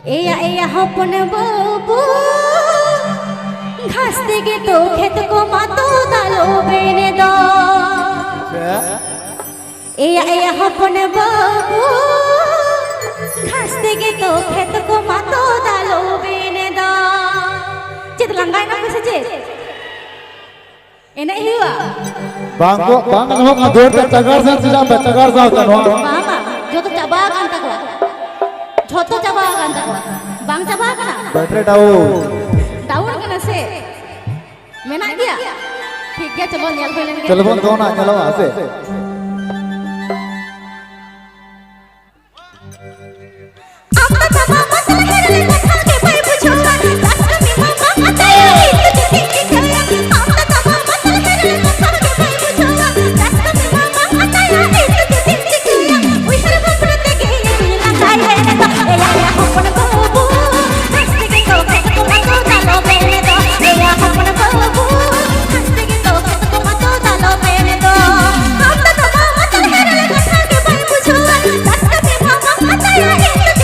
एया हपन बाबू घास থেকে তো खेत को मातो दालो बेने दो एया हपन बाबू घास থেকে तो खेत को मातो दालो बेने दो चेत langgai na ko se enak hiwa bang ho ngador ta tagar sa sampai tagar sa ta no mama joto caba kan ta ko joto caba kan ta bang caba kana battery down kena se menak dia ठीक है चलो nyal ko len telepon do na nyalo ase amma sama masal herle katha ke bai buchwa das kami mama ataya itu jadi kaya amma sama masal herle katha ke bai buchwa das kami mama ataya itu jadi kaya oi har bapre tege na kaya na eya hopon babu das tege to ko mato dalo bene do eya hopon babu das tege to ko mato dalo bene do amma sama masal herle katha ke bai buchwa das kami mama ataya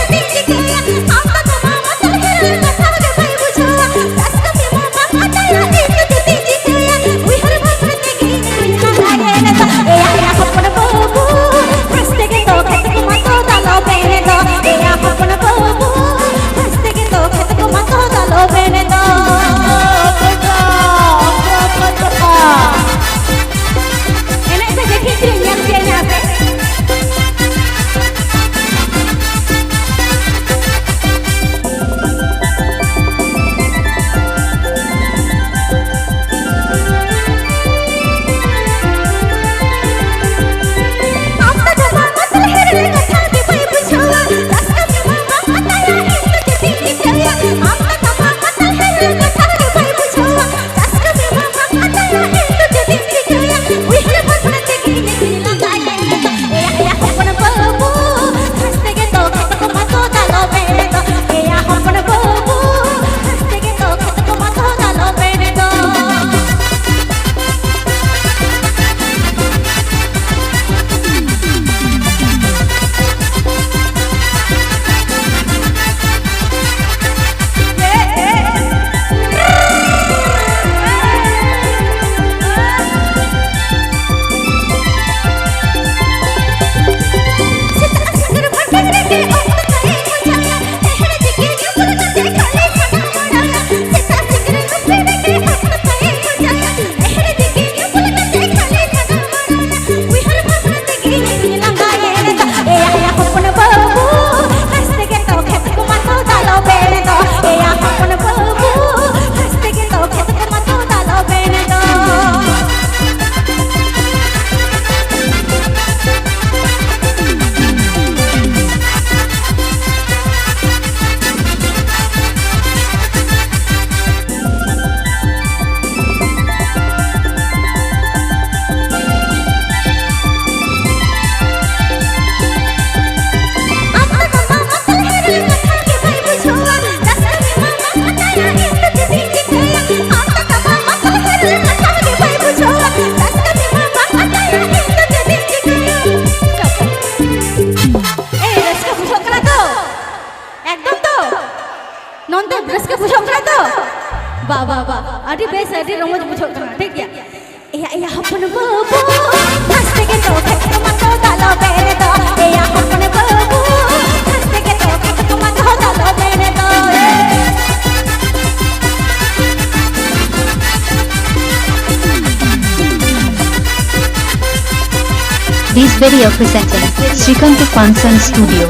This video presented Shrikant Function Studio.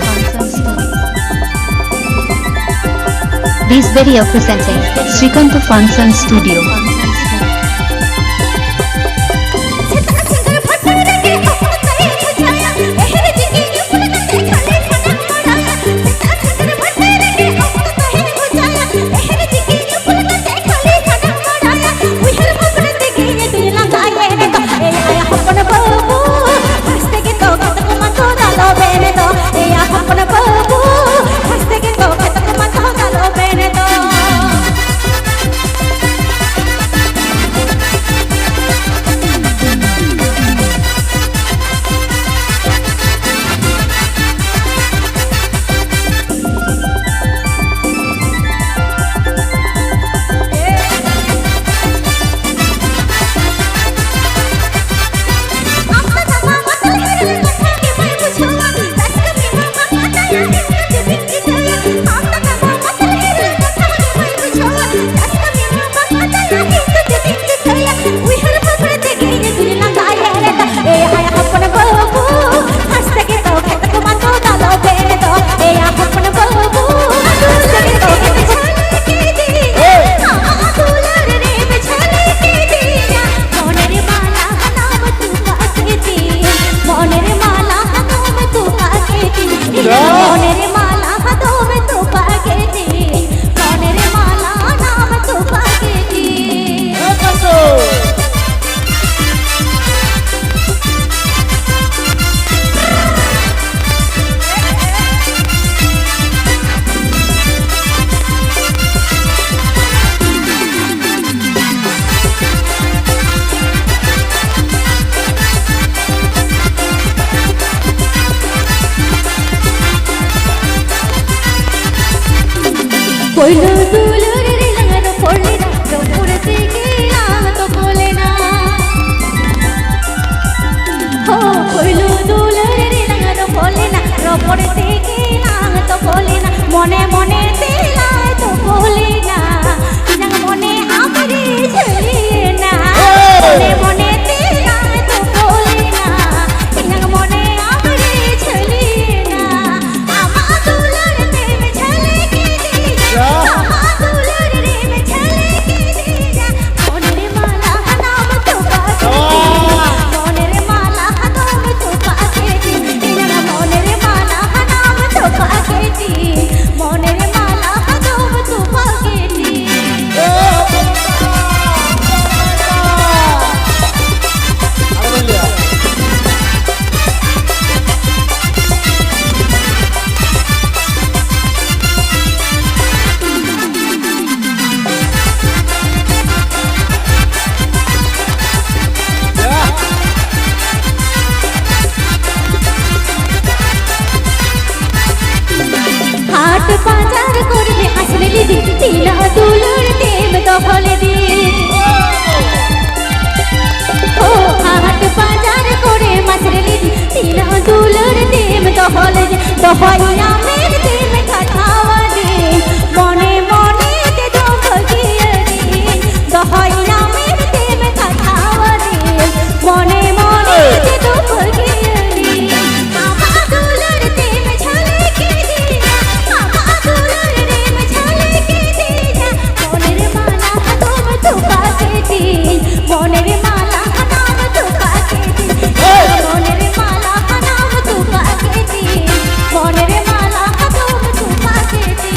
This video presented Shrikant Function Studio. কইলো দুলুর রে লাগানো পড়লে না রংপুরতে গেলাম তো বলে না ও কইলো দুলুর রে লাগানো পড়লে না রংপুরতে গেলাম তো বলে না মনে মনে দিলাই তো বলে না না মনে আমারে ঝুলিয়ে না মনে মনে দিলাই তো বলে না না মনে আমারে ঝুলিয়ে না আমার দুলুর প্রেম ঝলকে দিলা আমার দুলুর প্রেম ঝলকে দিলা মনের মালা নাম তো পাকে মনের মালা নাম তো পাকে না মনের মালা নাম তো পাকে মনের মালা নাম তো পাকে হাট বাজার করবে আসলে দিদি তিলা দুলুর দেব দখলে দি ও হাট বাজার করে মাসরে দিদি তিলা দুলুর দেব দখলে দি দহইয়া মের দেব খাটাওয়া দি মনে মনে তে দখলিয়ে দি দহইয়া মের দেব খাটাওয়া দি মনে মনে তে দখলিয়ে দি আমার দুলুর দেব ঝলকে দিলা আমার দুলুর দেব ঝলকে দিলা মনের মালা নাম তো পাকে দি মনের মালা নাম তো পাকে দি মনের মালা নাম তো পাকে দি মনের মালা নাম তো পাকে দি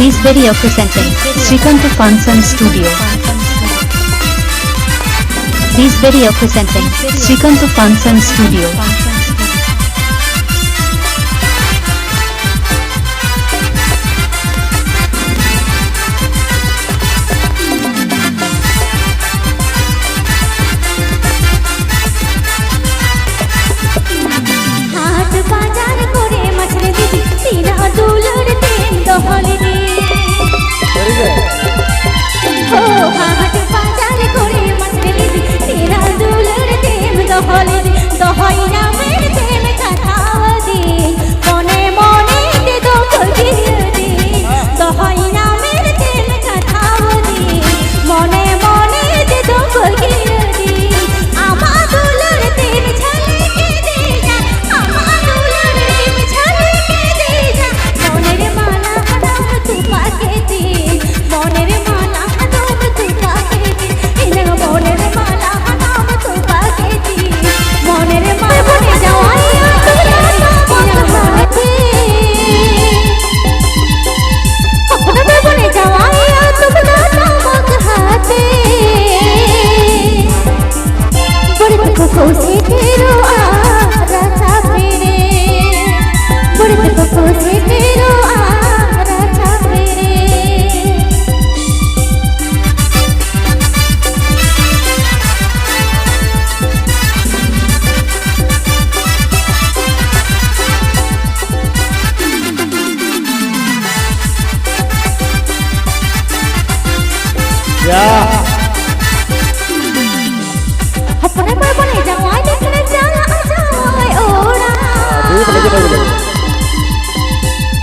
This video presenting Srikanto Funson Studio. This video presenting Srikanto Funson Studio. হাট বাজার করে মাছরে দিদি তিনা দুলুর দেব দখলে দি ও হাট বাজার করে মাছরে দিদি তিনা দুলুর দেব দখলে দি দহইয়া মের দেব খাটাওয়া দি মনে মনে তে দখলিয়ে দি দহইয়া মের দেব খাটাওয়া দি মনে মনে তে দখলিয়ে দি আমার দুলুর দেব ঝলকে দিলা আমার দুলুর দেব ঝলকে দিলা মনের মালা নাম তো পাকে দি মনের মালা নাম তো পাকে দি ইনা মনের মালা নাম তো পাকে দি মনের মালা বনে যাওয়াইয়া তোরা হাতে अपना बने जावाया तुमना नमक हाथे बड़े को कोसे तेरो आ राजा मेरे बड़े को कोसे तेरो आ राजा मेरे अपने बने जावाया देखने चला जावाय ओड़ा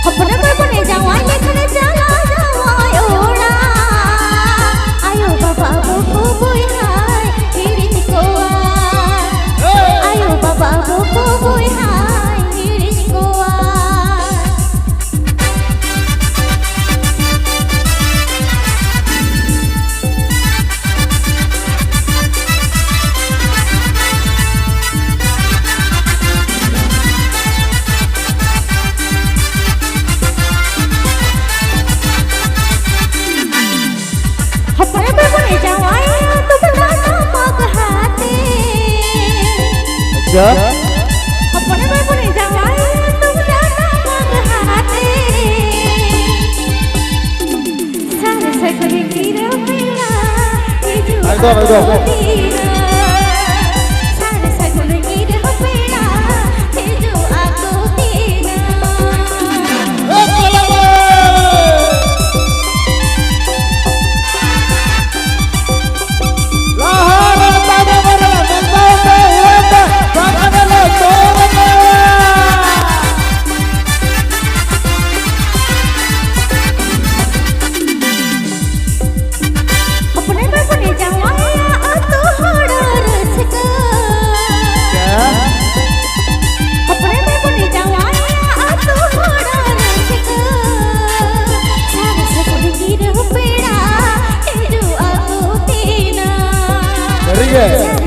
अपने बने जावाया देखने चला जावाय ओड़ा आयो बाबा को बोई हाय हिरित कोआ आयो बाबा को बोई हाय हिरित कोआ अपने बने जावाया तुमना नमक हाथे अपने बने जावाया तुमना नमक हाथे सारे सगरे गिरो मेरा ये जो सारे सगरे गिरो मेरा ये जो आगो तीना है